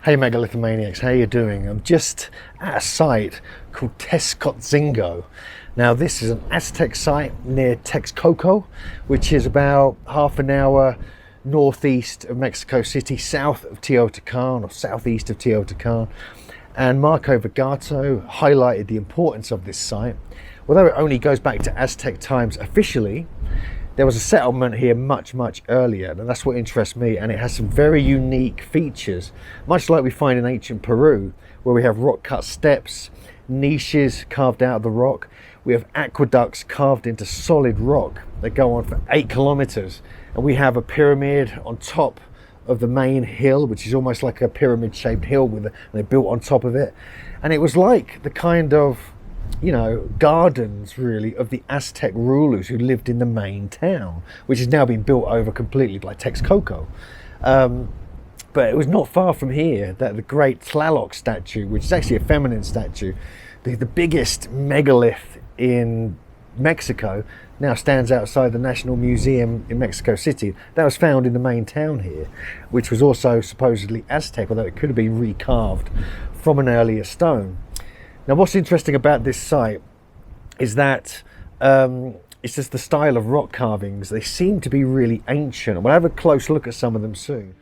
Hey Megalithomaniacs, how you doing? I'm just at a site called Texcotzingo. Now this is an Aztec site near Texcoco, which is about half an hour northeast of Mexico City, south of Teotihuacan or southeast of Teotihuacan. And Marco Vergato highlighted the importance of this site. Although it only goes back to Aztec times officially, there was a settlement here much earlier, and that's what interests me, and it has some very unique features, much like we find in ancient Peru, where we have rock cut steps, niches carved out of the rock. We have aqueducts carved into solid rock that go on for 8 kilometers, and we have a pyramid on top of the main hill, which is almost like a pyramid shaped hill and they built on top of it. And it was like the kind of, you know, gardens really of the Aztec rulers who lived in the main town, which has now been built over completely by Texcoco. But it was not far from here that the great Tlaloc statue, which is actually a feminine statue, the biggest megalith in Mexico, now stands outside the National Museum in Mexico City. That was found in the main town here, which was also supposedly Aztec, although it could have been recarved from an earlier stone. Now, what's interesting about this site is that it's just the style of rock carvings. They seem to be really ancient. We'll have a close look at some of them soon.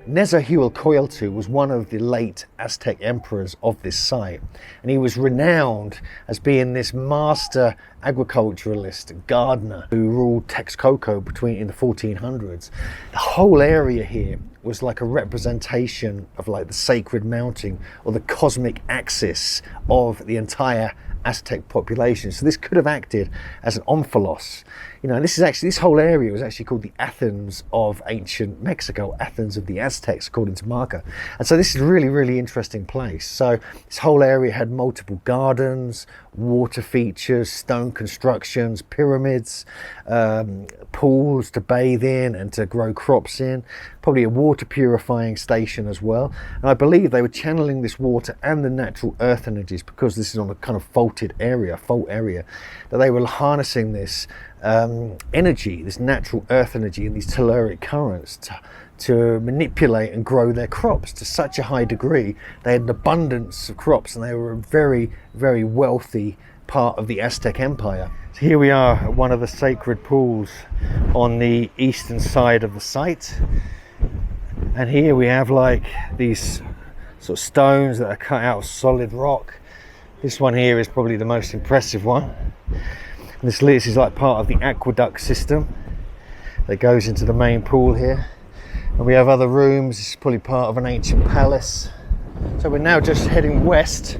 Nezahualcoyotl was one of the late Aztec emperors of this site, and he was renowned as being this master agriculturalist, gardener, who ruled Texcoco in the 1400s. The whole area here was like a representation of like the sacred mountain or the cosmic axis of the entire Aztec population. So this could have acted as an omphalos. You know, this whole area was actually called the Athens of ancient Mexico, Athens of the Aztecs, according to Marco. And so this is a really interesting place. So this whole area had multiple gardens, water features, stone constructions, pyramids, pools to bathe in and to grow crops in, probably a water purifying station as well. And I believe they were channeling this water and the natural earth energies, because this is on a kind of fault area, that they were harnessing this energy, this natural earth energy and these telluric currents to manipulate and grow their crops to such a high degree. They had an abundance of crops and they were a very wealthy part of the Aztec Empire. So here we are at one of the sacred pools on the eastern side of the site, and here we have like these sort of stones that are cut out of solid rock. This one here is probably the most impressive one. And this is like part of the aqueduct system that goes into the main pool here. And we have other rooms. This is probably part of an ancient palace. So we're now just heading west,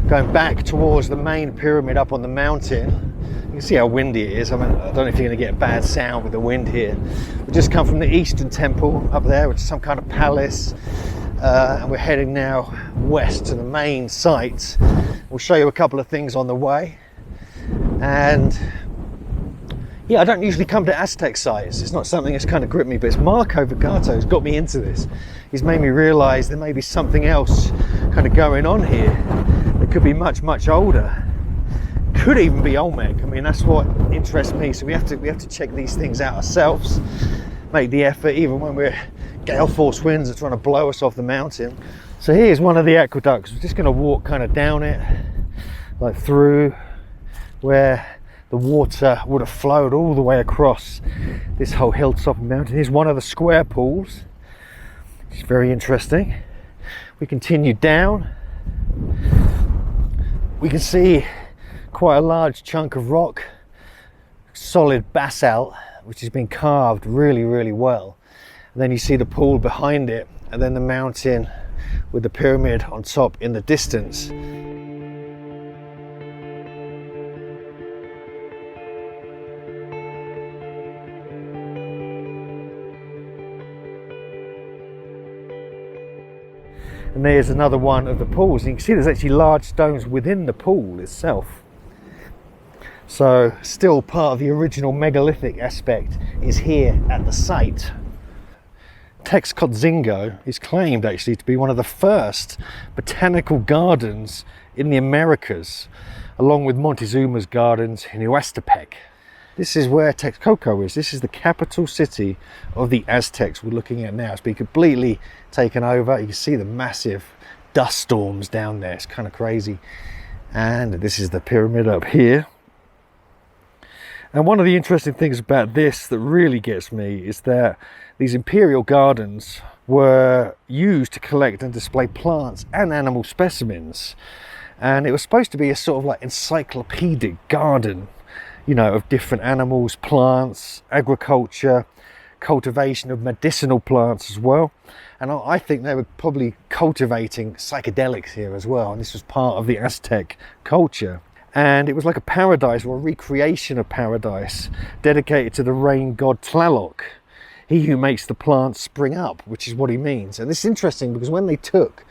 going back towards the main pyramid up on the mountain. You can see how windy it is. I mean, I don't know if you're going to get a bad sound with the wind here. We just come from the Eastern Temple up there, which is some kind of palace. And we're heading now west to the main site. We'll show you a couple of things on the way. And yeah, I don't usually come to Aztec sites. It's not something that's kind of gripped me, but it's Marco Vergato who's got me into this. He's made me realize there may be something else kind of going on here that could be much older. Could even be Olmec. I mean, that's what interests me. So we have to check these things out ourselves, make the effort, even when we're gale force winds are trying to blow us off the mountain. So here's one of the aqueducts. We're just going to walk kind of down it, like through where the water would have flowed all the way across this whole hilltop mountain. Here's one of the square pools. It's very interesting. We continue down. We can see quite a large chunk of rock, solid basalt, which has been carved really well. And then you see the pool behind it, and then the mountain with the pyramid on top in the distance. And there's another one of the pools. And you can see there's actually large stones within the pool itself. So still part of the original megalithic aspect is here at the site. Texcotzingo is claimed actually to be one of the first botanical gardens in the Americas, along with Montezuma's gardens in Aztec. This is where Texcoco is. This is the capital city of the Aztecs we're looking at now. It's been completely taken over. You can see the massive dust storms down there. It's kind of crazy. And this is the pyramid up here. And one of the interesting things about this that really gets me is that these imperial gardens were used to collect and display plants and animal specimens. And it was supposed to be a sort of like encyclopedic garden, you know, of different animals, plants, agriculture, cultivation of medicinal plants as well. And I think they were probably cultivating psychedelics here as well. And this was part of the Aztec culture. And it was like a paradise, or a recreation of paradise, dedicated to the rain god Tlaloc, he who makes the plants spring up, which is what he means. And this is interesting because when they took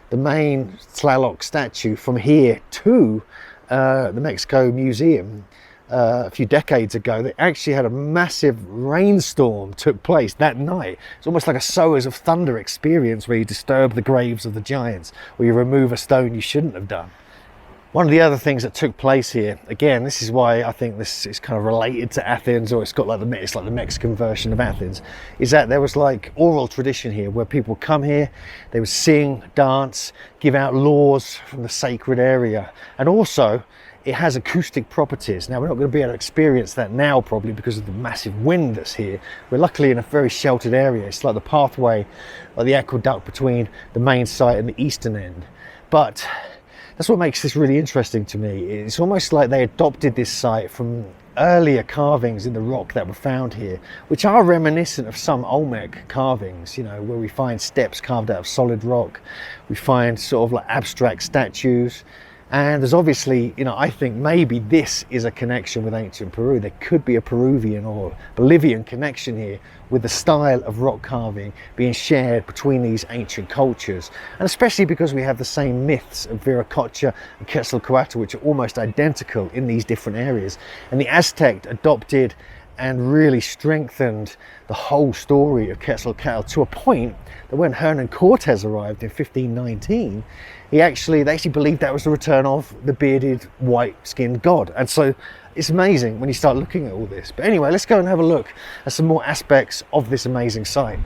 the main Tlaloc statue from here to the Mexico Museum a few decades ago, they actually had a massive rainstorm took place that night. It's almost like a sowers of thunder experience where you disturb the graves of the giants, or you remove a stone you shouldn't have done. One of the other things that took place here, again, this is why I think this is kind of related to Athens, or it's like the Mexican version of Athens, is that there was like oral tradition here where people come here, they would sing, dance, give out laws from the sacred area. And also it has acoustic properties. Now we're not going to be able to experience that now probably because of the massive wind that's here. We're luckily in a very sheltered area. It's like the pathway or the aqueduct between the main site and the eastern end. But that's what makes this really interesting to me. It's almost like they adopted this site from earlier carvings in the rock that were found here, which are reminiscent of some Olmec carvings, you know, where we find steps carved out of solid rock. We find sort of like abstract statues. And there's obviously, you know, I think maybe this is a connection with ancient Peru. There could be a Peruvian or Bolivian connection here with the style of rock carving being shared between these ancient cultures. And especially because we have the same myths of Viracocha and Quetzalcoatl, which are almost identical in these different areas. And the Aztec adopted and really strengthened the whole story of Quetzalcoatl to a point that when Hernan Cortes arrived in 1519, they actually believed that was the return of the bearded white-skinned god. And so it's amazing when you start looking at all this. But anyway, let's go and have a look at some more aspects of this amazing site.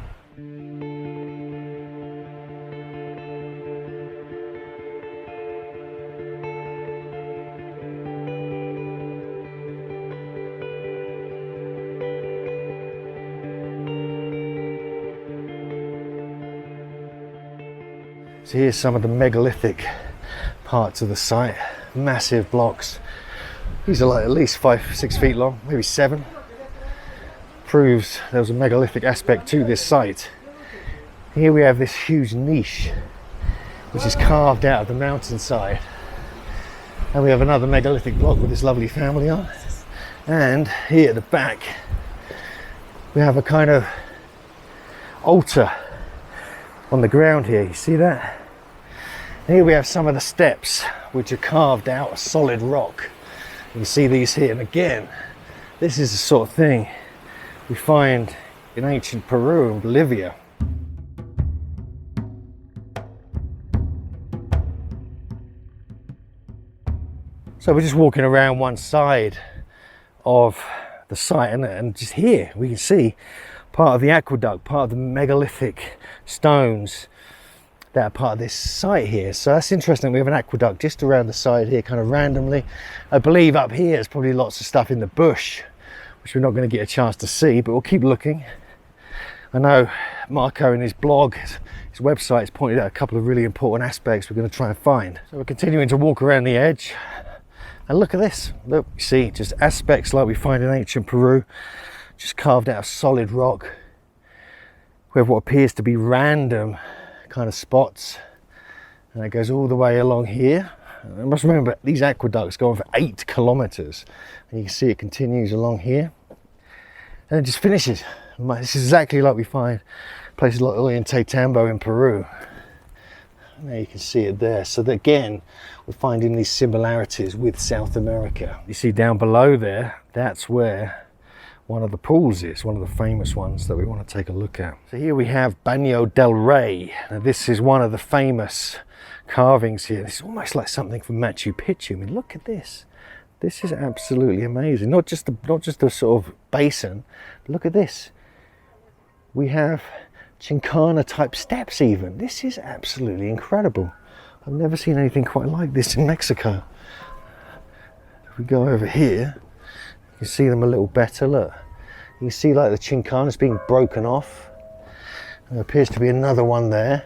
So here's some of the megalithic parts of the site. Massive blocks. These are like at least 5-6 feet long, maybe 7. Proves there was a megalithic aspect to this site. Here we have this huge niche which is carved out of the mountainside. And we have another megalithic block with this lovely family on. And here at the back we have a kind of altar on the ground here. You see that? Here we have some of the steps which are carved out of solid rock. You can see these here, and again, this is the sort of thing we find in ancient Peru and Bolivia. So we're just walking around one side of the site, and just here we can see part of the aqueduct, part of the megalithic stones that are part of this site here. So that's interesting. We have an aqueduct just around the side here, kind of randomly. I believe up here there's probably lots of stuff in the bush which we're not going to get a chance to see, but we'll keep looking. I know Marco in his blog, his website, has pointed out a couple of really important aspects we're going to try and find. So we're continuing to walk around the edge, and look at this. Look, you see just aspects like we find in ancient Peru, just carved out of solid rock. We have what appears to be random kind of spots, and it goes all the way along here. I must remember these aqueducts go on for 8 kilometers, and you can see it continues along here and it just finishes. This is exactly like we find places like Ollantaytambo in Peru. Now you can see it there. So that, again, we're finding these similarities with South America. You see down below there, that's where one of the pools is, one of the famous ones that we want to take a look at. So here we have Baño del Rey. Now this is one of the famous carvings here. It's almost like something from Machu Picchu. I mean, look at this. This is absolutely amazing. Not just the sort of basin. Look at this. We have Chincana type steps even. This is absolutely incredible. I've never seen anything quite like this in Mexico. If we go over here, you can see them a little better. Look, you can see like the Chincanas being broken off. There appears to be another one there.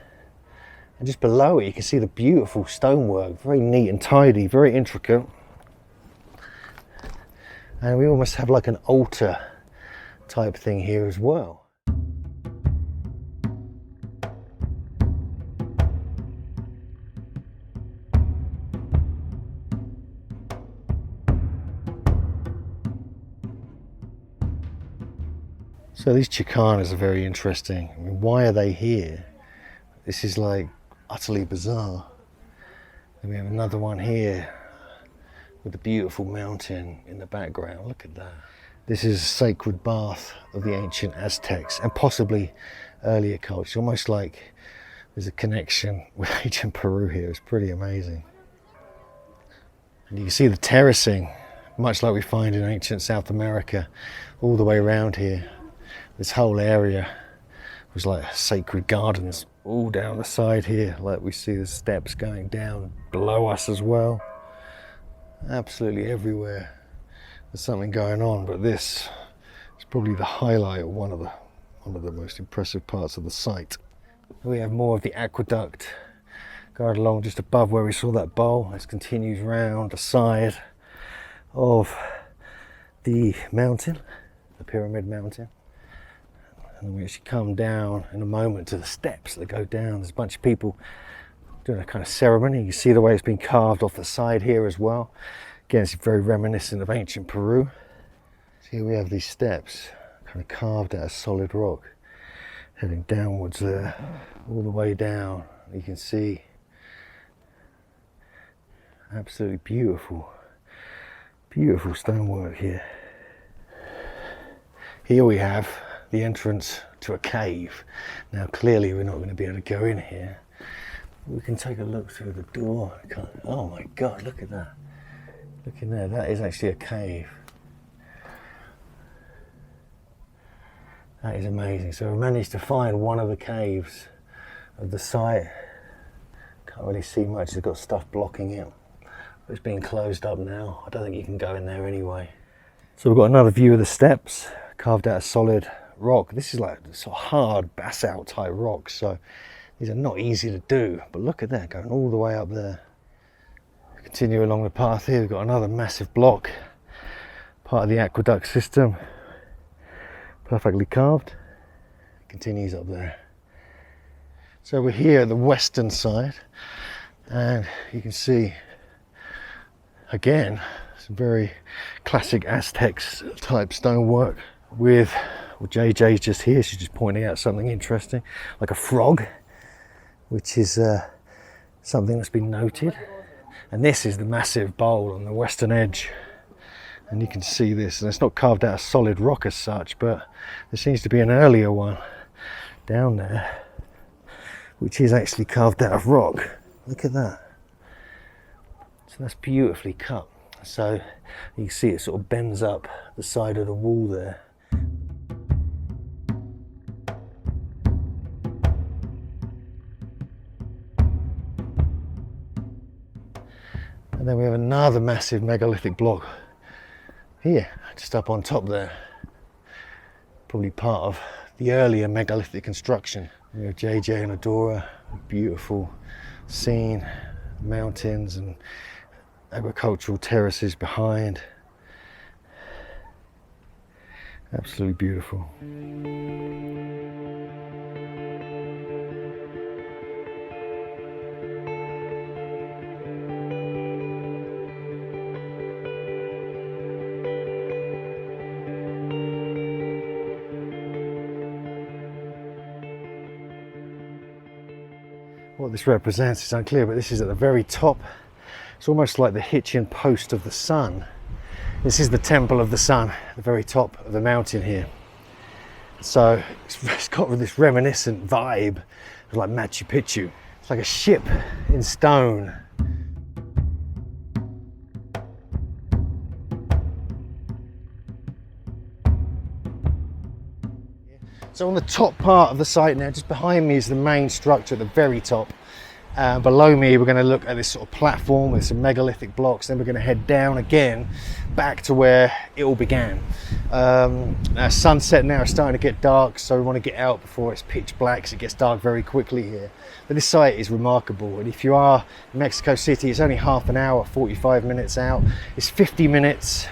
And just below it, you can see the beautiful stonework. Very neat and tidy, very intricate. And we almost have like an altar type thing here as well. So these Chicanas are very interesting. I mean, why are they here? This is like utterly bizarre. And we have another one here with a beautiful mountain in the background. Look at that. This is a sacred bath of the ancient Aztecs and possibly earlier culture. Almost like there's a connection with ancient Peru here. It's pretty amazing. And you can see the terracing, much like we find in ancient South America, all the way around here. This whole area was like sacred gardens all down the side here. Like we see the steps going down below us as well. Absolutely everywhere there's something going on, but this is probably the highlight of one of the most impressive parts of the site. We have more of the aqueduct going along just above where we saw that bowl. This continues round the side of the mountain, the Pyramid Mountain. And we actually come down in a moment to the steps that go down. There's a bunch of people doing a kind of ceremony. You see the way it's been carved off the side here as well. Again, it's very reminiscent of ancient Peru. So here we have these steps kind of carved out of solid rock, heading downwards there, all the way down. You can see absolutely beautiful, beautiful stonework here. Here we have the entrance to a cave. Now clearly we're not going to be able to go in here. We can take a look through the door. Oh my God, look at that. Look in there, that is actually a cave. That is amazing. So we managed to find one of the caves of the site. Can't really see much, it's got stuff blocking it. It's being closed up now. I don't think you can go in there anyway. So we've got another view of the steps, carved out of solid rock. This is like sort of hard basalt type rock, so these are not easy to do, but look at that, going all the way up there. Continue along the path here, we've got another massive block, part of the aqueduct system, perfectly carved. Continues up there. So we're here at the western side, and you can see again some very classic Aztec type stonework with, well, JJ's just here, she's just pointing out something interesting, like a frog, which is something that's been noted. And this is the massive bowl on the western edge. And you can see this, and it's not carved out of solid rock as such, but there seems to be an earlier one down there, which is actually carved out of rock. Look at that. So that's beautifully cut. So you can see it sort of bends up the side of the wall there. And then we have another massive megalithic block here, just up on top there. Probably part of the earlier megalithic construction. We have JJ and Adora, a beautiful scene, mountains and agricultural terraces behind. Absolutely beautiful. What this represents is unclear, but this is at the very top. It's almost like the hitching post of the sun This is the Temple of the Sun, at the very top of the mountain here. So it's got this reminiscent vibe of like Machu Picchu. It's like a ship in stone. So on the top part of the site now, just behind me is the main structure at the very top. Below me we're going to look at this sort of platform with some megalithic blocks, then we're going to head down again back to where it all began. Sunset now is starting to get dark, so we want to get out before it's pitch black because it gets dark very quickly here. But this site is remarkable, and if you are in Mexico City, it's only half an hour, 45 minutes out. It's 50 minutes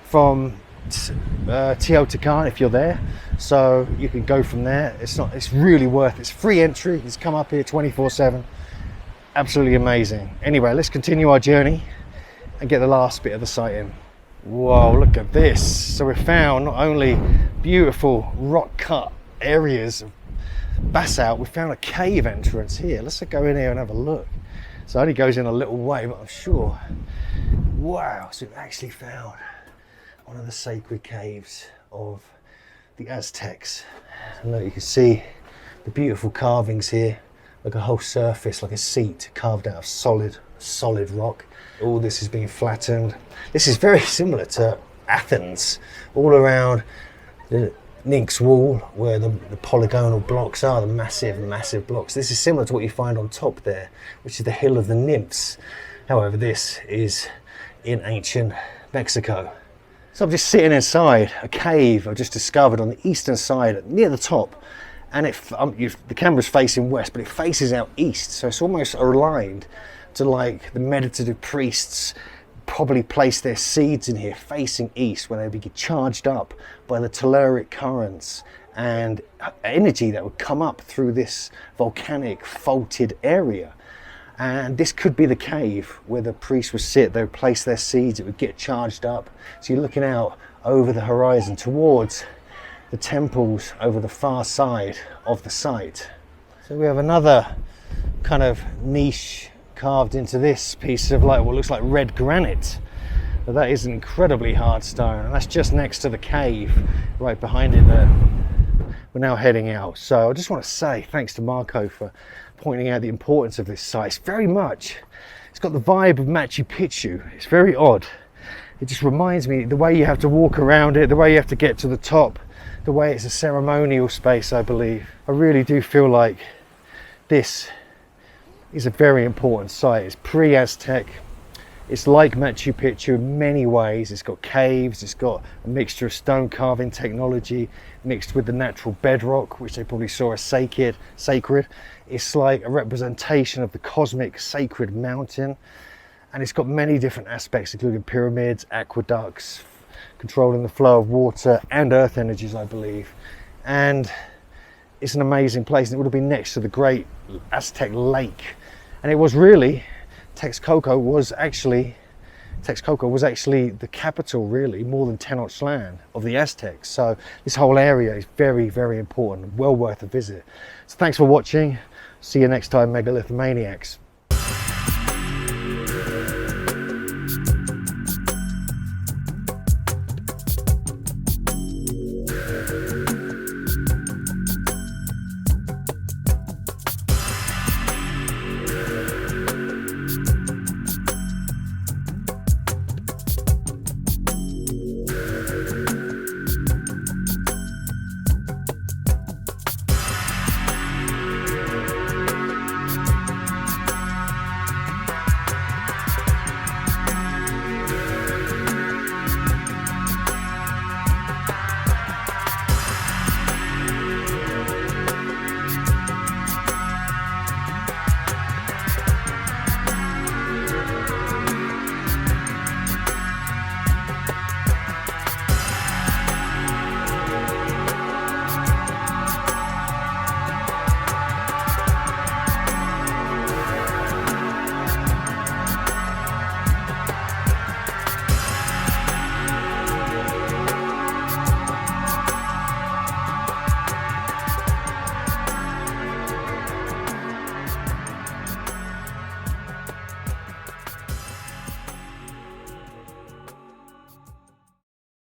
from Teotihuacan if you're there, so you can go from there. It's really worth it. It's free entry. It's come up here 24/7. Absolutely amazing. Anyway, let's continue our journey and get the last bit of the site in. Whoa, look at this. So we found not only beautiful rock cut areas of basalt, we found a cave entrance here. Let's go in here and have a look. So it only goes in a little way, but I'm sure. Wow, so we've actually found one of the sacred caves of the Aztecs. And look, you can see the beautiful carvings here, like a whole surface, like a seat carved out of solid rock. All this is being flattened. This is very similar to Athens, all around the Sphinx wall where the polygonal blocks are, the massive blocks. This is similar to what you find on top there, which is the Hill of the Nymphs. However, this is in ancient Mexico. So I'm just sitting inside a cave I've just discovered on the eastern side near the top, and the camera's facing west, but it faces out east, so it's almost aligned to like the meditative priests probably place their seeds in here facing east, where they would get charged up by the telluric currents and energy that would come up through this volcanic faulted area. And this could be the cave where the priests would sit, they would place their seeds, it would get charged up. So you're looking out over the horizon towards the temples over the far side of the site. So we have another kind of niche carved into this piece of like what looks like red granite. But that is an incredibly hard stone, and that's just next to the cave right behind it there. We're now heading out. So I just want to say thanks to Marco for pointing out the importance of this site. It's got the vibe of Machu Picchu. It's very odd. It just reminds me the way you have to walk around it, the way you have to get to the top, the way it's a ceremonial space, I believe. I really do feel like this is a very important site. It's pre-Aztec. It's like Machu Picchu in many ways. It's got caves, it's got a mixture of stone carving technology mixed with the natural bedrock, which they probably saw as sacred. It's like a representation of the cosmic sacred mountain. And it's got many different aspects, including pyramids, aqueducts, controlling the flow of water and earth energies, I believe. And it's an amazing place. And it would have been next to the great Aztec lake. And it was really, Texcoco was actually the capital, really, more than Tenochtitlan of the Aztecs. So this whole area is very, very important, well worth a visit. So thanks for watching. See you next time, Megalithomaniacs.